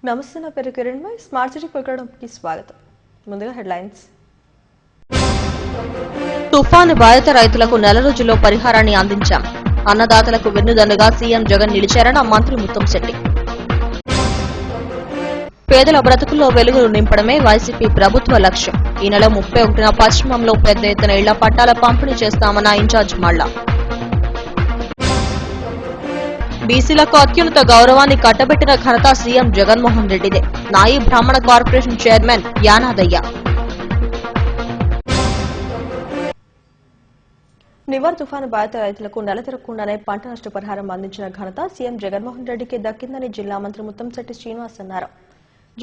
నమస్తే నా పేరు కిరణ్ భాయ్ స్మార్ట్ సిటీ ప్రోగ్రామ్కి స్వాగతం. ముందుగా హెడ్లైన్స్. తుఫాను బాధిత రైతులకు నెల రోజుల్లో పరిహారాన్ని అందించాం. అన్నదాతలకు వెన్నుదన్నుగా సీఎం జగన్ నిలిచారన్న మంత్రి ముత్తంశెట్టి. పేదల బ్రతుకుల్లో వెలుగులు నింపడమే వైసీపీ ప్రభుత్వ లక్ష్యం. ఈ నెల 31న పశ్చిమంలో పెద్ద ఎత్తున ఇళ్ల పట్టాల పంపిణీ చేస్తామన్న ఇన్ఛార్జ్ మల్లా. బీసీలకు అత్యున్నత గౌరవాన్ని కట్టబెట్టిన ఘనత సీఎం జగన్మోహన్ రెడ్డిదే. నాయి బ్రాహ్మణ కార్పొరేషన్ చైర్మన్ యానాదయ్య. నివర్ తుఫాను బాధిత రైతులకు నెల తిరగకుండానే పంట నష్టపరిహారం అందించిన ఘనత సీఎం జగన్మోహన్ రెడ్డికి దక్కిందని జిల్లా మంత్రి ముత్తంశెట్టి శ్రీనివాస్ అన్నారు.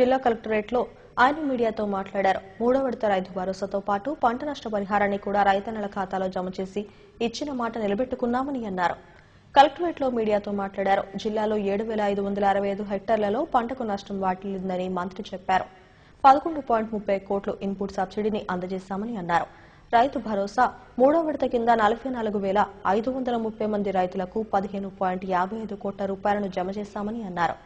జిల్లా కలెక్టరేట్లో ఆయన మీడియాతో మాట్లాడారు. 3వ విడత రైతు భరోసాతో పాటు పంట నష్టపరిహారాన్ని కూడా రైతన్నల ఖాతాలో జమ చేసి ఇచ్చిన మాట నిలబెట్టుకున్నామని అన్నారు. కలెక్టరేట్లో మీడియాతో మాట్లాడారు. జిల్లాలో 7,565 హెక్టార్లలో పంటకు నష్టం వాటిల్లిందని మంత్రి చెప్పారు. 11.30 కోట్లు ఇన్పుట్ సబ్సిడీని అందజేశామని అన్నారు. రైతు భరోసా 3వ విడత కింద 44,530 మంది రైతులకు 15.55 కోట్ల రూపాయలను జమ చేశామని అన్నారు.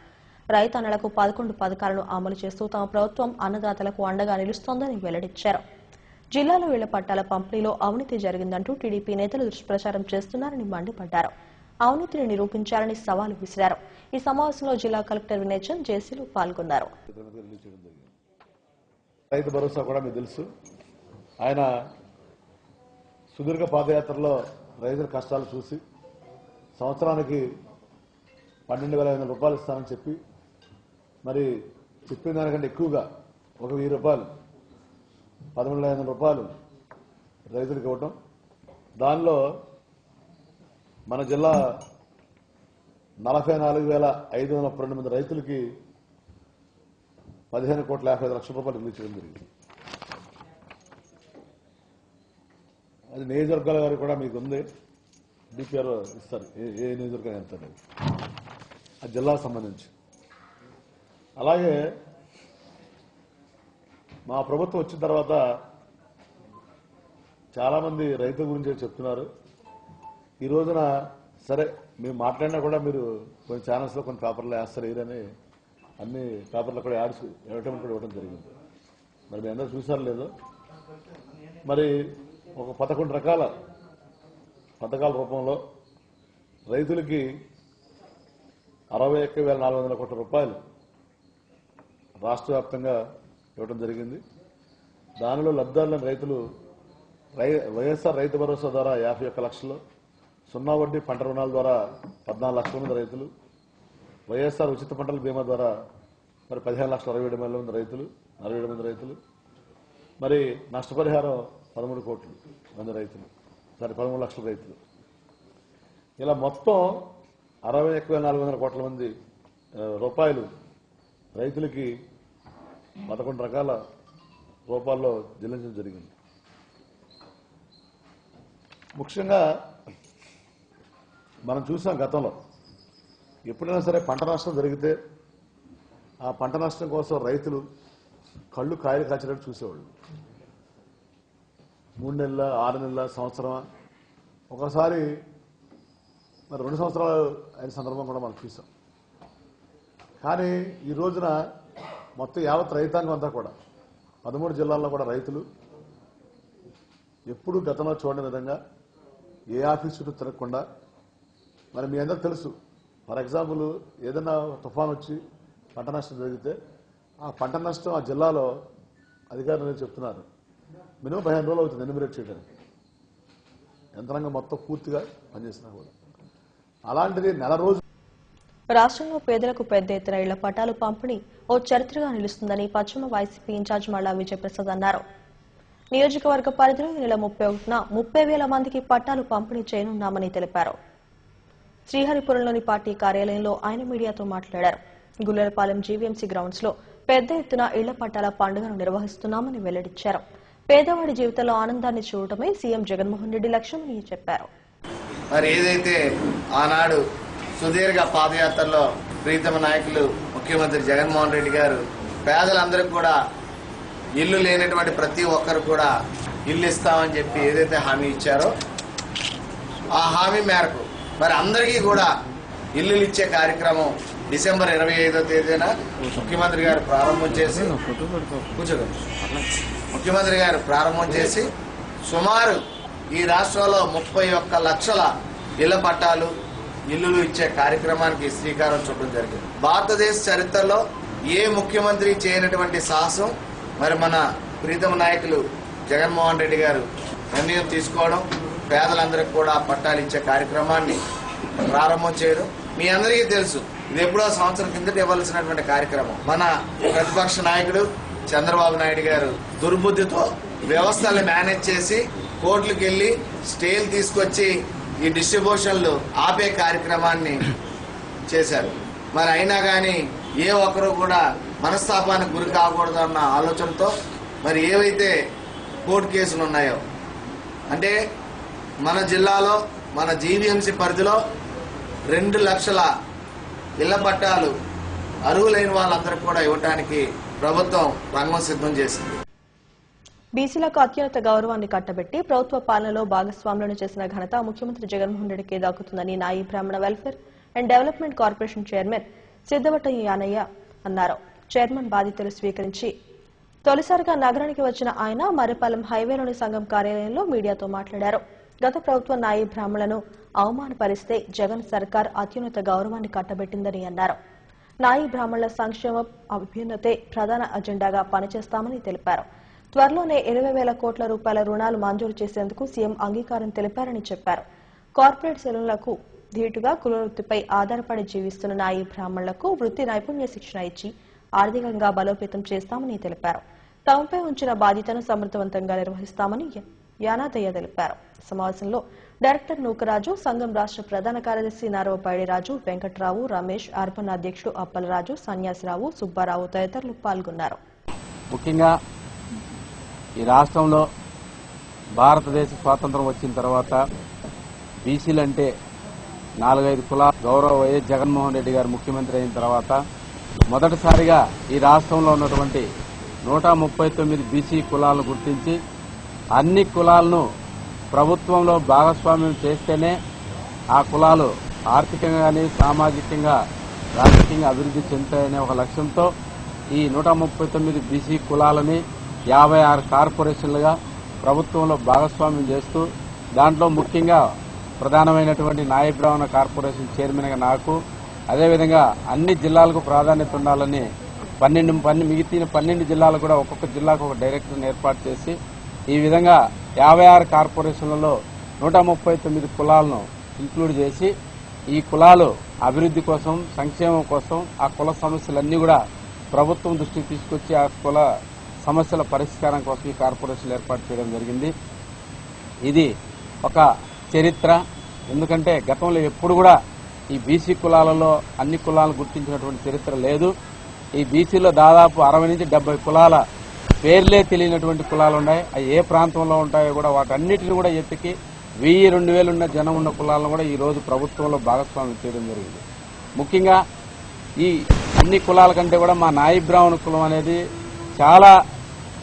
రైతన్నలకు 11 పథకాలను అమలు చేస్తూ తమ ప్రభుత్వం అన్నదాతలకు అండగా నిలుస్తోందని వెల్లడించారు. జిల్లాలో ఇళ్ల పట్టాల పంపిణీలో అవినీతి జరిగిందంటూ టీడీపీ నేతలు దుష్ప్రచారం చేస్తున్నారని మండిపడ్డారు. అవినీతిని నిరూపించాలని సవాలు విసిరారు. ఈ సమావేశంలో జిల్లా కలెక్టర్ వినయ్ చంద్, జేసీలు పాల్గొన్నారు. రైతు భరోసా కూడా మీకు తెలుసు. ఆయన సుదీర్ఘ పాదయాత్రలో రైతుల కష్టాలు చూసి సంవత్సరానికి 12,500 రూపాయలు ఇస్తానని చెప్పి మరి చెప్పిన దానికంటే ఎక్కువగా ఒక 1000 రూపాయలు 13,500 రూపాయలు రైతులకు ఇవ్వటం. దానిలో మన జిల్లా 44,532 మంది రైతులకి 15,55,00,000 రూపాయలు రిలీజ్ చేయడం జరిగింది. అది నియోజకవర్గాల వారికి కూడా మీకు ఉంది. డిపిఆర్ ఇస్తారు, ఏ నియోజకవర్గం వెళ్తారు అది జిల్లాకు సంబంధించి. అలాగే మా ప్రభుత్వం వచ్చిన తర్వాత చాలా మంది రైతుల గురించి చెప్తున్నారు. ఈ రోజున సరే మేము మాట్లాడినా కూడా మీరు కొన్ని ఛానల్స్లో కొన్ని పేపర్లు వేస్తారు వేయరని అన్ని పేపర్లు కూడా యాడ్స్ అడ్వర్టైజ్మెంట్ కూడా ఇవ్వడం జరిగింది. మరి మీ అందరూ చూసారు లేదు. మరి ఒక 11 రకాల పథకాల రూపంలో రైతులకి 61,400 కోట్ల రూపాయలు రాష్ట్ర వ్యాప్తంగా ఇవ్వడం జరిగింది. దానిలో లబ్ధిదారులైన రైతులు వైఎస్ఆర్ రైతు భరోసా ద్వారా 51 లక్షలు, సున్నా వడ్డీ పంట రుణాల ద్వారా 14 లక్షల మంది రైతులు, వైఎస్ఆర్ ఉచిత పంటల బీమా ద్వారా మరి 15,67,000 మంది రైతులు, 47 మంది రైతులు, మరి నష్టపరిహారం 13 కోట్ల మంది రైతులు, 13 లక్షల రైతులు. ఇలా మొత్తం 61,400 కోట్ల మంది రూపాయలు రైతులకి 11 రకాల రూపాల్లో చెల్లించడం జరిగింది. ముఖ్యంగా మనం చూసాం గతంలో ఎప్పుడైనా సరే పంట నష్టం జరిగితే ఆ పంట నష్టం కోసం రైతులు కళ్ళు కాయలు కాచినట్టు చూసేవాళ్ళు. 3 నెలల, 6 నెలల, సంవత్సరమా, ఒకసారి మరి 2 సంవత్సరాలు అయిన సందర్భం కూడా మనం చూసాం. కానీ ఈ రోజున మొత్తం యావత్ రైతాంగం అంతా కూడా 13 జిల్లాల్లో కూడా రైతులు ఎప్పుడు గతంలో చూడని విధంగా ఏ ఆఫీస్ చుట్టూ తిరగకుండా, మరి మీ అందరూ తెలుసు, ఫర్ ఎగ్జాంపుల్ ఏదైనా తుఫాన్ వచ్చి పంట నష్టం జరిగితే ఆ పంట నష్టం ఆ జిల్లాలో అధికారులు చెప్తున్నారు మినిమం 15 రోజులు అవుతుంది ఎన్యూమరేట్ చేయడానికి, యంత్రాంగం మొత్తం పూర్తిగా పనిచేసినా కూడా. అలాంటిది నెల రోజు రాష్ట్రంలో పేదలకు పెద్ద ఎత్తున ఇళ్ల పట్టాలు పంపిణీ ఓ చరిత్రగా నిలుస్తుందని పశ్చిమ వైసీపీ ఇన్ఛార్జ్ మల్లా విజయప్రసాద్ అన్నారు. నియోజకవర్గ పరిధిలో ఈ నెల 31న 30,000 మందికి పట్టాలు పంపిణీ చేయనున్నామని తెలిపారు. శ్రీహరిపురంలోని పార్టీ కార్యాలయంలో ఆయన మీడియాతో మాట్లాడారు. గుల్లెలపాలెం జీవీఎంసీ గ్రౌండ్స్ లో పెద్ద ఎత్తున ఇళ్ల పట్టాల పండుగను నిర్వహిస్తున్నామని వెల్లడించారు. పేదవాడి జీవితంలో ఆనందాన్ని చూడటమే సీఎం జగన్మోహన్ రెడ్డి లక్ష్యమని చెప్పారు. మరి ఏదైతే ఆనాడు సుదీర్ఘ పాదయాత్రలో ప్రీతమ నాయకులు ముఖ్యమంత్రి జగన్మోహన్ రెడ్డి గారు పేదలందరికీ కూడా ఇల్లు లేనటువంటి ప్రతి ఒక్కరు కూడా ఇల్లు ఇస్తామని చెప్పి ఏదైతే హామీ ఇచ్చారో ఆ హామీ మేరకు మరి అందరికీ కూడా ఇల్లులు ఇచ్చే కార్యక్రమం డిసెంబర్ 25వ తేదీన ముఖ్యమంత్రి గారు ప్రారంభం చేసి సుమారు ఈ రాష్ట్రంలో 31 లక్షల ఇళ్ల పట్టాలు ఇల్లులు ఇచ్చే కార్యక్రమానికి శ్రీకారం చుట్టడం జరిగింది. భారతదేశ చరిత్రలో ఏ ముఖ్యమంత్రి చేయనటువంటి సాహసం మరి మన ప్రీతమ నాయకులు జగన్మోహన్ రెడ్డి గారు నిర్ణయం తీసుకోవడం, పేదలందరికీ కూడా పట్టాలు ఇచ్చే కార్యక్రమాన్ని ప్రారంభం చేయడం. మీ అందరికీ తెలుసు, ఇది ఎప్పుడో సంవత్సరం కిందట ఇవ్వాల్సినటువంటి కార్యక్రమం. మన ప్రతిపక్ష నాయకుడు చంద్రబాబు నాయుడు గారు దుర్బుద్ధితో వ్యవస్థల్ని మేనేజ్ చేసి కోర్టులకు వెళ్లి స్టేలు తీసుకొచ్చి ఈ డిస్ట్రిబ్యూషన్లు ఆపే కార్యక్రమాన్ని చేశారు. మరి అయినా కానీ ఏ ఒక్కరూ కూడా మనస్తాపానికి గురి కాకూడదు అన్న ఆలోచనతో మరి ఏవైతే కోర్టు కేసులు ఉన్నాయో, అంటే మన జిల్లాలో మన జీవీఎంసీ పరిధిలో 2 లక్షల ఇళ్ల పట్టాలు అర్హులైన వాళ్ళందరికీ కూడా ఇవ్వడానికి ప్రభుత్వం రంగం సిద్ధం చేసింది. బీసీలకు అత్యున్నత గౌరవాన్ని కట్టబెట్టి ప్రభుత్వ పాలనలో భాగస్వాములను చేసిన ఘనత ముఖ్యమంత్రి జగన్మోహన్ రెడ్డికి దక్కుతుందని Nayi Brahmana welfare and development corporation chairman Siddavata Yanaiah అన్నారు. చైర్మన్ బాధ్యతలు స్వీకరించి తొలిసారిగా నగరానికి వచ్చిన ఆయన మర్రిపాలెం హైవేలోని సంఘం కార్యాలయంలో మీడియాతో మాట్లాడారు. గత ప్రభుత్వం నాయి బ్రాహ్మణులను అవమానపరిస్తే జగన్ సర్కార్ అత్యున్నత గౌరవాన్ని కట్టబెట్టిందని అన్నారు. నాయి బ్రాహ్మణుల సంక్షేమ అభ్యున్నతే ప్రధాన అజెండాగా పనిచేస్తామని తెలిపారు. త్వరలోనే 20,000 కోట్ల రూపాయల రుణాలు మంజూరు చేసేందుకు సీఎం అంగీకారం తెలిపారని చెప్పారు. కార్పొరేట్ సెలవులకు ధీటుగా కులవృత్తిపై ఆధారపడి జీవిస్తున్న నాయి బ్రాహ్మణులకు వృత్తి నైపుణ్య శిక్షణ ఇచ్చి ఆర్థికంగా బలోపేతం చేస్తామని తెలిపారు. తమపై ఉంచిన బాధ్యతను సమర్థవంతంగా నిర్వహిస్తామని యానాదయ్య తెలిపారు. సమావేశంలో డైరెక్టర్ నూకరాజు, సంఘం రాష్ట్ర ప్రధాన కార్యదర్శి నారవపైడిరాజు, వెంకట్రావు, రమేష్, అర్బన్ అధ్యక్షుడు అప్పలరాజు, సన్యాసిరావు, సుబ్బారావు తదితరులు పాల్గొన్నారు. ముఖ్యంగా ఈ రాష్ట్రంలో భారతదేశ స్వాతంత్రం వచ్చిన తర్వాత బీసీలంటే 4-5 కులాల గౌరవ వైఎస్ జగన్మోహన్ రెడ్డి గారు ముఖ్యమంత్రి అయిన తర్వాత మొదటిసారిగా ఈ రాష్ట్రంలో ఉన్నటువంటి 139 బీసీ కులాలను గుర్తించి అన్ని కులాలను ప్రభుత్వంలో భాగస్వామ్యం చేస్తేనే ఆ కులాలు ఆర్థికంగా కానీ సామాజికంగా రాజకీయంగా అభివృద్ధి చెందుతాయనే ఒక లక్ష్యంతో ఈ 139 బీసీ కులాలని 56 కార్పొరేషన్లుగా ప్రభుత్వంలో భాగస్వామ్యం చేస్తూ దాంట్లో ముఖ్యంగా ప్రధానమైనటువంటి నాయి బ్రాహ్మణ కార్పొరేషన్ చైర్మన్గా నాకు, అదేవిధంగా అన్ని జిల్లాలకు ప్రాధాన్యత ఉండాలని మిగిలిన 12 జిల్లాలు కూడా ఒక్కొక్క జిల్లాకు ఒక డైరెక్టర్ని ఏర్పాటు చేసి ఈ విధంగా 56 కార్పొరేషన్లలో 139 కులాలను ఇంక్లూడ్ చేసి ఈ కులాలు అభివృద్ధి కోసం, సంక్షేమం కోసం, ఆ కుల సమస్యలన్నీ కూడా ప్రభుత్వం దృష్టికి తీసుకొచ్చి ఆ కుల సమస్యల పరిష్కారం కోసం ఈ కార్పొరేషన్లు ఏర్పాటు చేయడం జరిగింది. ఇది ఒక చరిత్ర. ఎందుకంటే గతంలో ఎప్పుడు కూడా ఈ బీసీ కులాలలో అన్ని కులాలను గుర్తించినటువంటి చరిత్ర లేదు. ఈ బీసీలో దాదాపు 60 నుంచి 70 కులాల పేర్లే తెలియనటువంటి కులాలు ఉన్నాయి. అవి ఏ ప్రాంతంలో ఉంటాయో కూడా వాటన్నిటిని కూడా ఎత్తికి 1000-2000 ఉన్న జనం ఉన్న కులాలను కూడా ఈ రోజు ప్రభుత్వంలో భాగస్వామ్యం చేయడం జరిగింది. ముఖ్యంగా ఈ అన్ని కులాల కంటే కూడా మా నాయి బ్రాహ్మణ కులం అనేది చాలా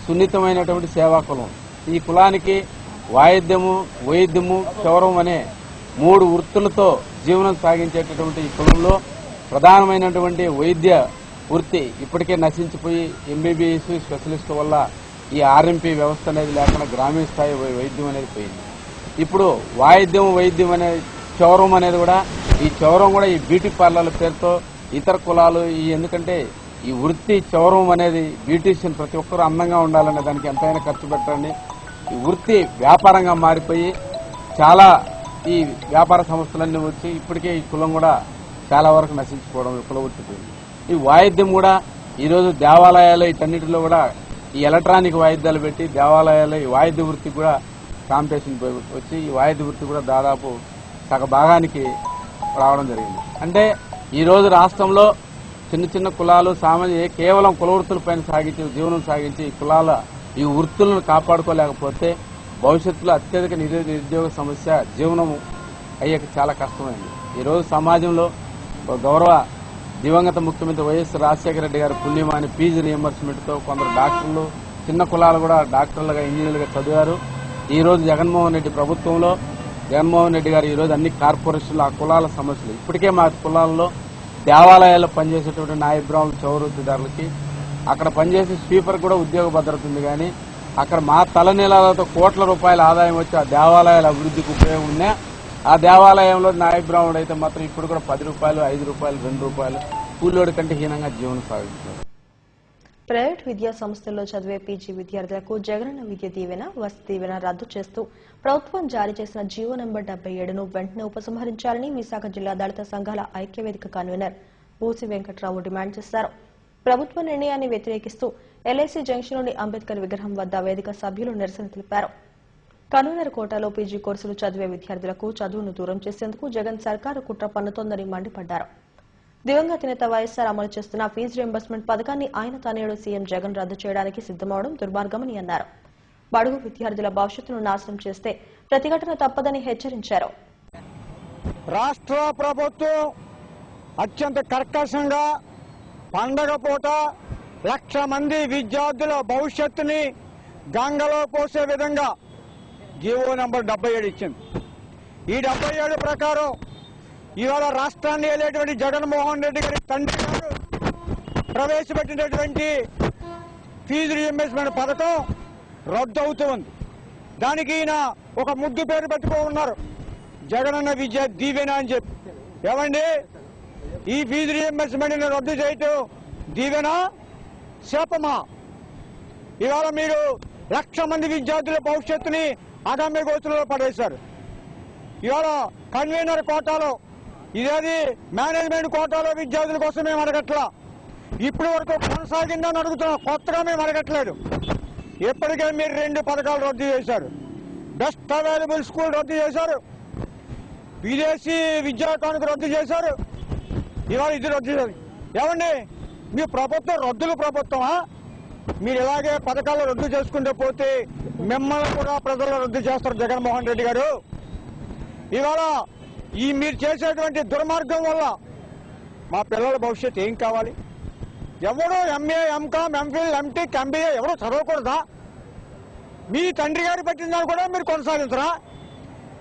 సున్నితమైనటువంటి సేవా కులం. ఈ కులానికి వాయిద్యము, వైద్యము, క్షౌరం అనే 3 వృత్తులతో జీవనం సాగించేటటువంటి ఈ కులంలో ప్రధానమైనటువంటి వైద్య వృత్తి ఇప్పటికే నశించిపోయి ఎంబీబీఎస్ స్పెషలిస్ట్ వల్ల ఈ ఆర్ఎంపీ వ్యవస్థ అనేది లేకుండా గ్రామీణ స్థాయి వైద్యం అనేది పోయింది. ఇప్పుడు వైద్యం అనే క్షౌరం అనేది కూడా ఈ క్షౌరం కూడా ఈ బ్యూటీ పార్లర్ల పేరుతో ఇతర కులాలు ఎందుకంటే ఈ వృత్తి క్షౌరం అనేది బ్యూటీషియన్ ప్రతి ఒక్కరూ అందంగా ఉండాలనే దానికి ఎంతైనా ఖర్చు పెట్టండి. ఈ వృత్తి వ్యాపారంగా మారిపోయి చాలా ఈ వ్యాపార సంస్థలన్నీ వచ్చి ఇప్పటికే ఈ కులం కూడా చాలా వరకు నశించుకోవడం కుల వృత్తి పోయింది. ఈ వాయిద్యం కూడా ఈరోజు దేవాలయాలు వీటన్నిటిలో కూడా ఈ ఎలక్ట్రానిక్ వాయిద్యాలు పెట్టి దేవాలయాలు ఈ వాయిద్య వృత్తి కూడా కాంపిటీషన్ వచ్చి ఈ వాయిద్య వృత్తి కూడా దాదాపు సగ భాగానికి రావడం జరిగింది. అంటే ఈరోజు రాష్ట్రంలో చిన్న చిన్న కులాలు కేవలం కుల వృత్తులపైన జీవనం సాగించి ఈ వృత్తులను కాపాడుకోలేకపోతే భవిష్యత్తులో అత్యధిక నిరుద్యోగ సమస్య జీవనం అయ్యేకి చాలా కష్టమైంది. ఈరోజు సమాజంలో గౌరవ దివంగత ముఖ్యమంత్రి వైఎస్ రాజశేఖర రెడ్డి గారి పుణ్యమాని ఫీజు రియంబర్స్మెంట్తో కొందరు డాక్టర్లు చిన్న కులాలు కూడా డాక్టర్లుగా ఇంజనీర్లుగా చదివారు. ఈ రోజు జగన్మోహన్ రెడ్డి ప్రభుత్వంలో జగన్మోహన్ రెడ్డి గారు ఈరోజు అన్ని కార్పొరేషన్లు ఆ కులాల సమస్యలు ఇప్పటికే మా కులాల్లో దేవాలయాల్లో పనిచేసేటువంటి నాయబ్ బ్రాహ్మణ చౌరవృత్తిదారులకి, అక్కడ పనిచేసే స్వీపర్ కూడా ఉద్యోగ భద్రత ఉంది. కానీ అక్కడ మా తలనీలాలతో కోట్ల రూపాయల ఆదాయం వచ్చి ఆ దేవాలయాల అభివృద్ధికి ఉపయోగం ఉన్నా ఆ దేవాలయంలో నాయబ్ బ్రాహ్మణుడు అయితే మాత్రం ఇప్పుడు కూడా 10 రూపాయలు, 5 రూపాయలు, 2 రూపాయలు కూలోడి కంటే హీనంగా జీవనం సాగిస్తున్నారు. ప్రైవేట్ విద్యా సంస్థల్లో చదివే పీజీ విద్యార్థులకు జగనన్న విద్య దీవెన, వసతి దీవెన రద్దు చేస్తూ ప్రభుత్వం జారీ చేసిన జీవో నెంబర్ 77ను వెంటనే ఉపసంహరించాలని విశాఖ జిల్లా దళిత సంఘాల ఐక్యవేదిక కన్వీనర్ బూసి వెంకట్రావు డిమాండ్ చేశారు. ప్రభుత్వ నిర్ణయాన్ని వ్యతిరేకిస్తూ ఎల్ఐసి జంక్షన్లోని అంబేద్కర్ విగ్రహం వద్ద వేదిక సభ్యులు నిరసన తెలిపారు. కన్వీనర్ కోటాలో పీజీ కోర్సులు చదివే విద్యార్థులకు చదువును దూరం చేసేందుకు జగన్ సర్కారు కుట్ర పన్నుతోందని మండిపడ్డారు. దివంగత నేత వైఎస్సార్ అమలు చేస్తున్న ఫీజు రియంబర్స్మెంట్ పథకాన్ని ఆయన తనయుడు సీఎం జగన్ రద్దు చేయడానికి సిద్దమవడం దుర్మార్గమని అన్నారు. బడుగు విద్యార్థుల భవిష్యత్తును నాశనం చేస్తే ప్రతిఘటన తప్పదని హెచ్చరించారు. రాష్ట్ర ప్రభుత్వం అత్యంత కర్కశంగా పండగ పూట 1,00,000 మంది విద్యార్థుల భవిష్యత్తుని గంగలో పోసే విధంగా జీవో నెంబర్ 77 ఇచ్చింది. ఈ 77 ప్రకారం ఇవాళ రాష్ట్రాన్ని ఏలేటువంటి జగన్మోహన్ రెడ్డి గారి తండ్రి గారు ప్రవేశపెట్టినటువంటి ఫీజు రియంబర్స్మెంట్ పథకం రద్దు అవుతుంది. దానికి ఈయన ఒక ముద్దు పేరు పెట్టుకో ఉన్నారు, జగనన్న విద్య దీవెన అని చెప్పి. ఏమండి, ఈ ఫీజు రియంబర్స్మెంట్ రద్దు చేయటం దీవెన శాపమా? ఇవాళ మీరు 1,00,000 మంది విద్యార్థుల భవిష్యత్తుని అగమ్య గోతులలో పడేశారు. ఇవాళ కన్వీనర్ కోటాలో, ఇదేది మేనేజ్మెంట్ కోటాలో విద్యార్థుల కోసం మేము అడగట్లా, ఇప్పటి వరకు కొనసాగిందని అడుగుతున్నాం, కొత్తగా మేము అడగట్లేదు. ఇప్పటికే మీరు 2 పథకాలు రద్దు చేశారు. బెస్ట్ అవైలబుల్ స్కూల్ రద్దు చేశారు, విదేశీ విద్యా కానుక రద్దు చేశారు, ఇవాళ ఇది రద్దు చేశారు. ఏమండి, మీ ప్రభుత్వం రద్దుల ప్రభుత్వమా? మీరు ఇలాగే పథకాలు రద్దు చేసుకుంటూ పోతే మిమ్మల్ని కూడా ప్రజలు రద్దు చేస్తారు జగన్మోహన్ రెడ్డి గారు. ఇవాళ ఈ మీరు చేసేటువంటి దుర్మార్గం వల్ల మా పిల్లల భవిష్యత్తు ఏం కావాలి? ఎవరు MA, MCom, MPhil, MTech, MBA ఎవరు చదవకూడదా? మీ తండ్రి గారు పెట్టిన దాన్ని కూడా మీరు కొనసాగించరా?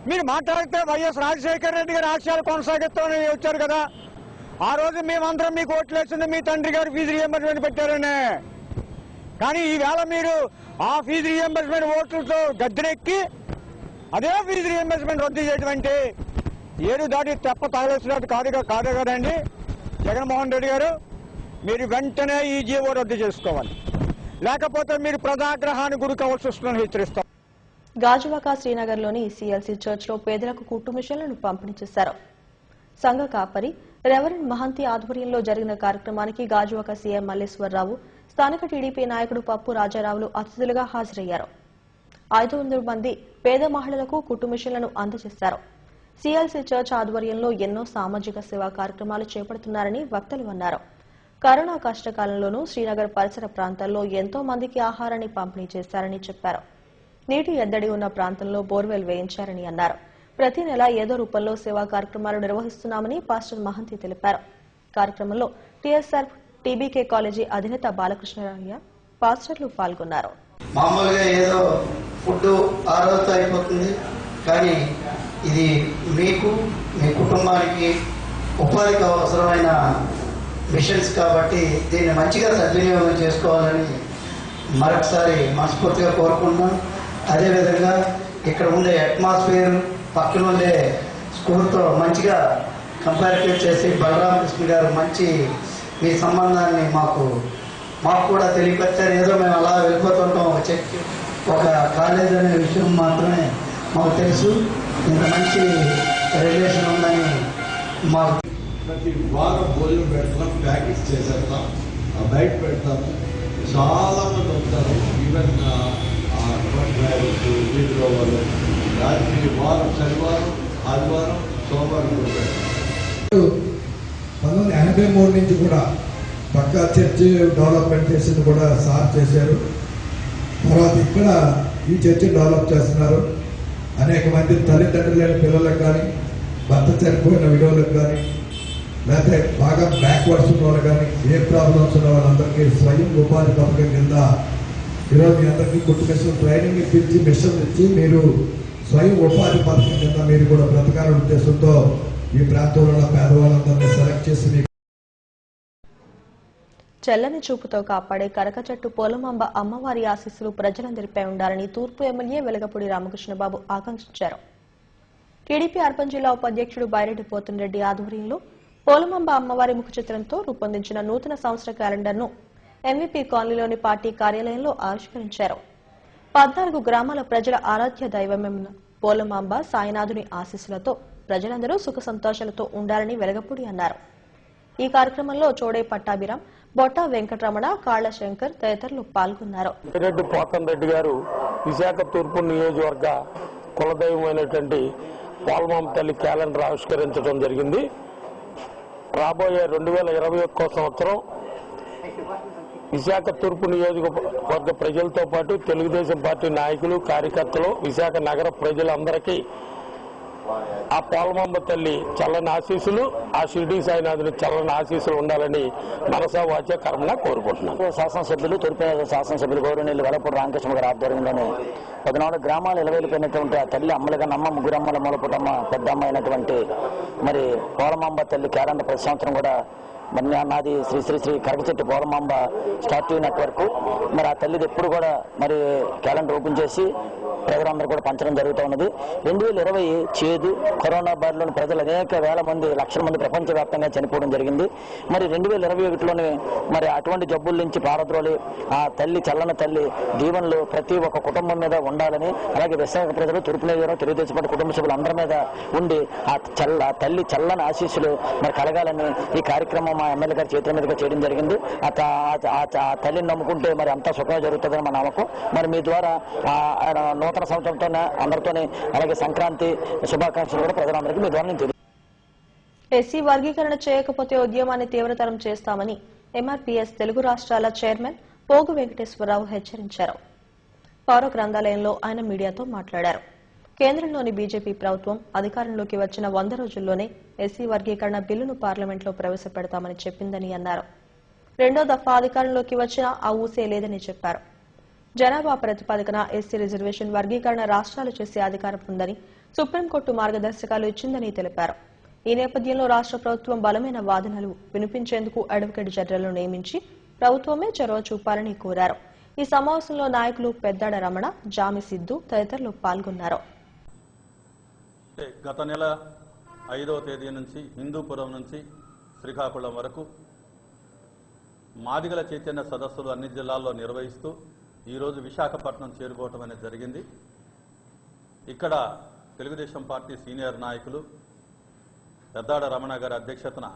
మీరు మాట్లాడితే వైఎస్ రాజశేఖర రెడ్డి గారి ఆశయాలు కొనసాగిస్తామని వచ్చారు కదా. ఆ రోజు మేమందరం మీకు ఓట్లు వేసింది మీ తండ్రి గారు ఫీజు రియంబర్స్మెంట్ పెట్టారనే. కానీ ఈవేళ మీరు ఆ ఫీజు రియంబర్స్మెంట్ ఓట్లతో గద్దెనెక్కి అదే ఫీజు రియంబర్స్మెంట్ రద్దు చేయడం అంటే ఏడు దాటి తెప్ప తగలేసినట్టు కాదు కదండి. జగన్మోహన్ రెడ్డి గారు, మీరు వెంటనే ఈ జీవో రద్దు చేసుకోవాలి, లేకపోతే మీరు ప్రజాగ్రహానికి గురి కావాల్సి వస్తుందని హెచ్చరిస్తాం. గాజువాక శ్రీనగర్లోని సిఎల్సి చర్చ్లో పేదలకు కుట్టు మిషన్లను పంపిణీ చేశారు. సంఘ కాపరి రెవరెండ్ మహంతి ఆధ్వర్యంలో జరిగిన కార్యక్రమానికి గాజువాక సీఎం మల్లేశ్వరరావు, స్థానిక టీడీపీ నాయకుడు పప్పు రాజారావులు అతిథులుగా హాజరయ్యారు. 500 మంది పేద మహిళలకు కుట్టు మిషన్లను అందజేశారు. సిఎల్సి చర్చ్ ఆధ్వర్యంలో ఎన్నో సామాజిక సేవా కార్యక్రమాలు చేపడుతున్నారని వక్తలు అన్నారు. కరోనా కష్టకాలంలోనూ శ్రీనగర్ పరిసర ప్రాంతాల్లో ఎంతో మందికి ఆహారాన్ని పంపిణీ చేశారని చెప్పారు. నీటి ఎద్దడి ఉన్న ప్రాంతంలో బోర్వెల్ వేయించారని అన్నారు. ప్రతి నెల ఏదో రూపంలో సేవా కార్యక్రమాలు నిర్వహిస్తున్నామని పాస్టర్ మహంతి తెలిపారు. కార్యక్రమంలో టీఎస్ఆర్ టీబీకే కాలేజీ అధినేత బాలకృష్ణరాయ్య, పాస్టర్లు పాల్గొన్నారు. మామూలుగా ఏదో ఫుడ్ ఆ రోజుతో అయిపోతుంది, కానీ ఇది మీకు మీ కుటుంబానికి ఉపాధికి అవసరమైన మిషన్స్ కాబట్టి దీన్ని మంచిగా సద్వినియోగం చేసుకోవాలని మరొకసారి మనస్ఫూర్తిగా కోరుకుంటున్నాం. అదేవిధంగా ఇక్కడ ఉండే అట్మాస్ఫియర్, పక్కన ఉండే స్కూల్తో మంచిగా కంపారిటివ్ చేసి బలరామకృష్ణ గారు మంచి మీ సంబంధాన్ని మాకు కూడా తెలియపరిచారు. ఏదో మేము అలా వెళ్ళిపోతుంటాం, ఒక కాలేజ్ అనే విషయం మాత్రమే మాకు తెలుసు. ఇంత మంచి రిలేషన్ ఉందని మాకు ప్రతి వారం భోజనం పెడతాం, ప్యాకెట్స్ చేసేస్తాం, బయట పెడతాము. చాలా మంది ఉంటారు, ఈవెన్ డ్రైవర్స్, వీధిలో వాళ్ళు రాత్రి వారం, శనివారం, ఆదివారం, సోమవారం కూడా పెడతాం. 1983 నుంచి కూడా పక్కా చర్చి డెవలప్మెంట్ చేసింది కూడా సార్ చేశారు. తర్వాత ఇక్కడ ఈ చర్చి డెవలప్ చేస్తున్నారు. అనేక మంది తల్లిదండ్రులు లేని పిల్లలకు కానీ, భర్త చనిపోయిన విడోలకు కానీ, లేకపోతే బాగా బ్యాక్వర్డ్స్ ఉన్న వాళ్ళు కానీ, ఏ ప్రాబ్లమ్స్ ఉన్న వాళ్ళందరికీ స్వయం ఉపాధి పథకం కింద ఈరోజు మీ అందరికీ కుట్టు మిషన్ ట్రైనింగ్ ఇప్పించి మిషన్ ఇచ్చి మీరు స్వయం ఉపాధి పథకం కింద మీరు కూడా బ్రతకాలనే ఉద్దేశంతో ఈ ప్రాంతంలో పేదవాళ్ళందరినీ సెలెక్ట్ చేసి చెల్లని చూపుతో కాపాడే కరక చెట్టు పోలమాంబ అమ్మవారి ఆశీస్సులు ప్రజలందరిపై ఉండాలని తూర్పు ఎమ్మెల్యే వెలగపూడి రామకృష్ణబాబు ఆకాంక్షించారు. టీడీపీ అర్బన్ జిల్లా ఉపాధ్యక్షుడు బైరెడ్డి పోతన్రెడ్డి ఆధ్వర్యంలో పోలమాంబ అమ్మవారి ముఖ చిత్రంతో రూపొందించిన నూతన సంవత్సర క్యాలెండర్ను ఎంవీపీ కాలనీలోని పార్టీ కార్యాలయంలో ఆవిష్కరించారు. 14 గ్రామాల ప్రజల ఆరాధ్య దైవమైన పోలమాంబ సాయినాథుని ఆశీస్సులతో ప్రజలందరూ సుఖ సంతోషాలతో ఉండాలని వెలగపూడి అన్నారు. ఈ కార్యక్రమంలో చోడే పట్టాభిరాం, బొట్టా వెంకటరమణ, కాళ్ల శంకర్ తదితరులు పాల్గొన్నారు. రెడ్డి పోతన్ రెడ్డి గారు విశాఖ తూర్పు నియోజకవర్గ కులదైవమైనటువంటి పోలమాంబ తల్లి క్యాలెండర్ ఆవిష్కరించడం జరిగింది. రాబోయే 2021 సంవత్సరం విశాఖ తూర్పు నియోజకవర్గ ప్రజలతో పాటు తెలుగుదేశం పార్టీ నాయకులు, కార్యకర్తలు, విశాఖ నగర ప్రజలందరికీ ఆ పోలమాంబ తల్లి చల్లని ఆశీస్సులు, ఆ షిరిడి సాయినాథుని చల్లని ఆశీస్సులు ఉండాలని మనసా వాచ కర్మన కోరుకుంటున్నాం. శాసనసభ్యులు తూర్పు శాసనసభ్యులు గౌరవనీయులు వెలపూడి రామకృష్ణ గారి ఆధ్వర్యంలోనే 14 గ్రామాలు ఇలవేలిపోయినటువంటి ఆ తల్లి అమ్మలగన్నమ్మ, ముగ్గురమ్మల మూలపుటమ్మ, పెద్దమ్మ అయినటువంటి మరి పోలమాంబ తల్లి క్యాలెండర్ ప్రతి సంవత్సరం కూడా మరి నాది శ్రీ శ్రీ శ్రీ కరకచెట్టు పోలమాంబ స్టాట్యూ నెట్వర్క్ మరి ఆ తల్లిది ఎప్పుడు కూడా మరి క్యాలెండర్ ఓపెన్ చేసి ప్రజలందరూ కూడా పంచడం జరుగుతూ ఉన్నది. 2020 చేదు కరోనా బారిలోని ప్రజలు అనేక వేల మంది, లక్షల మంది ప్రపంచవ్యాప్తంగా చనిపోవడం జరిగింది. మరి 2021లోనే మరి అటువంటి జబ్బుల నుంచి పారద్రోలి ఆ తల్లి చల్లని తల్లి దీవెనలు ప్రతి ఒక్క కుటుంబం మీద ఉండాలని, అలాగే విశాఖ ప్రజలు, తూర్పు నియోజకవర్గం తెలుగుదేశం పార్టీ కుటుంబ సభ్యులు అందరి మీద ఉండి ఆ తల్లి చల్లని ఆశీస్సులు మరి కలగాలని ఈ కార్యక్రమం మా ఎమ్మెల్యే గారి చేతుల మీదుగా చేయడం జరిగింది. ఆ తల్లిని నమ్ముకుంటే మరి అంతా సుఖంగా జరుగుతుందని మా నమ్మకం. మరి మీ ద్వారా నూతన సంవత్సరంతోనే అందరితోనే అలాగే సంక్రాంతి శుభాకాంక్షలు కూడా ప్రజలందరికీ మీ ద్వారా నేను ఎస్సీ వర్గీకరణ చేయకపోతే ఉద్యమాన్ని తీవ్రతరం చేస్తామని ఎంఆర్పీఎస్ తెలుగు రాష్ట్రాల చైర్మన్ పోగు వెంకటేశ్వరరావు హెచ్చరించారు. పౌర గ్రంథాలయంలో ఆయన మీడియాతో మాట్లాడారు. కేంద్రంలోని బీజేపీ ప్రభుత్వం అధికారంలోకి వచ్చిన 100 రోజుల్లోనే ఎస్సీ వర్గీకరణ బిల్లును పార్లమెంట్లో ప్రవేశపెడతామని చెప్పిందని అన్నారు. 2వ దఫా అధికారంలోకి వచ్చినా ఆ ఊసే లేదని చెప్పారు. జనాభా ప్రతిపాదికన ఎస్సీ రిజర్వేషన్ వర్గీకరణ రాష్ట్రాలు చేసే అధికారం ఉందని సుప్రీంకోర్టు మార్గదర్శకాలు ఇచ్చిందని తెలిపారు. ఈ నేపథ్యంలో రాష్ట్ర ప్రభుత్వం బలమైన వాదనలు వినిపించేందుకు అడ్వకేట్ జనరల్ను నియమించి ప్రభుత్వమే చొరవ చూపాలని కోరారు. ఈ సమావేశంలో నాయకులు పెద్దాడ రమణ, జామి సిద్దు తదితరులు పాల్గొన్నారు. గత నెల 5వ తేదీ నుంచి హిందూపురం నుంచి శ్రీకాకుళం వరకు మాదిగల చైతన్య సదస్సులు అన్ని జిల్లాల్లో నిర్వహిస్తూ ఈరోజు విశాఖపట్నం చేరుకోవటం అనేది జరిగింది. ఇక్కడ తెలుగుదేశం పార్టీ సీనియర్ నాయకులు పెద్దాడ రమణ గారి అధ్యక్షతన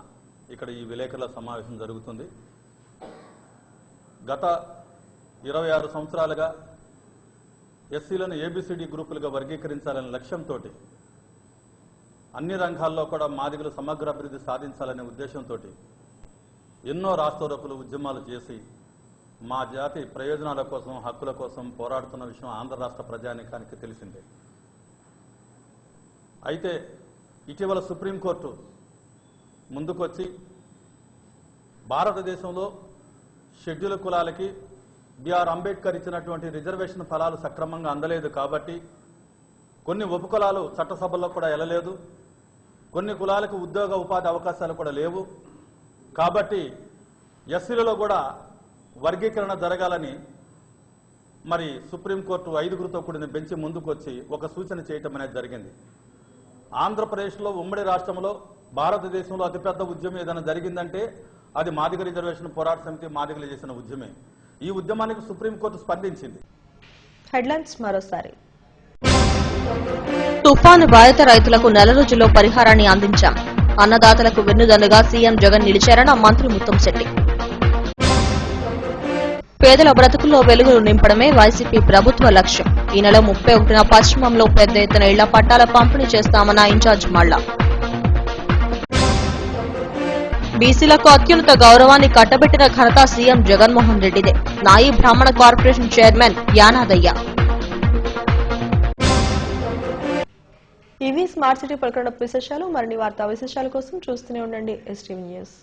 ఇక్కడ ఈ విలేకరుల సమావేశం జరుగుతుంది. గత 26 సంవత్సరాలుగా ఎస్సీలను ఏబిసిడి గ్రూపులుగా వర్గీకరించాలనే లక్ష్యంతో అన్ని రంగాల్లో కూడా మాదిగలు సమగ్ర అభివృద్ధి సాధించాలనే ఉద్దేశంతో ఎన్నో రాష్ట్రోరకులు ఉద్యమాలు చేసి మా జాతి ప్రయోజనాల కోసం, హక్కుల కోసం పోరాడుతున్న విషయం ఆంధ్ర రాష్ట్ర ప్రజానీకానికి తెలిసిందే. అయితే ఇటీవల సుప్రీంకోర్టు ముందుకొచ్చి భారతదేశంలో షెడ్యూల్ కులాలకి బిఆర్ అంబేద్కర్ ఇచ్చినటువంటి రిజర్వేషన్ ఫలాలు సక్రమంగా అందలేదు కాబట్టి కొన్ని ఉపకులాలు చట్టసభల్లో కూడా వెళ్ళలేదు, కొన్ని కులాలకు ఉద్యోగ ఉపాధి అవకాశాలు కూడా లేవు. కాబట్టి ఎస్సీలలో కూడా వర్గీకరణ జరగాలని మరి సుప్రీంకోర్టు 5గురితో కూడిన బెంచ్ ముందుకు వచ్చి ఒక సూచన చేయటం అనేది జరిగింది. ఆంధ్రప్రదేశ్లో ఉమ్మడి రాష్ట్రంలో భారతదేశంలో అతిపెద్ద ఉద్యమం ఏదైనా జరిగిందంటే అది మాదిగ రిజర్వేషన్ పోరాట సమితి మాదిగలు చేసిన ఉద్యమే. ఈ ఉద్యమానికి సుప్రీంకోర్టు స్పందించింది. హెడ్లైన్స్ మరోసారి. తుఫాను బాధిత రైతులకు 4 రోజుల్లో పరిహారాన్ని అందించాం. అన్నదాతలకు వెన్నుదన్నుగా సీఎం జగన్ నిలిచారన్న మంత్రి ముత్తంశెట్టి. పేదల బ్రతుకుల్లో వెలుగులు నింపడమే వైసీపీ ప్రభుత్వ లక్ష్యం. ఈ నెల 31న పశ్చిమంలో పెద్ద ఎత్తున ఇళ్ల పట్టాల పంపిణీ చేస్తామన్న ఇన్ఛార్జ్ మల్లా. బీసీలకు అత్యున్నత గౌరవాన్ని కట్టబెట్టిన ఘనత సీఎం జగన్మోహన్ రెడ్డిదే. నాయి బ్రాహ్మణ కార్పొరేషన్ చైర్మన్ యానాదయ్య. ఇవి స్మార్ట్ సిటీ ప్రకటన విశేషాలు. మరిన్ని వార్తా విశేషాల కోసం చూస్తూనే ఉండండి STV న్యూస్.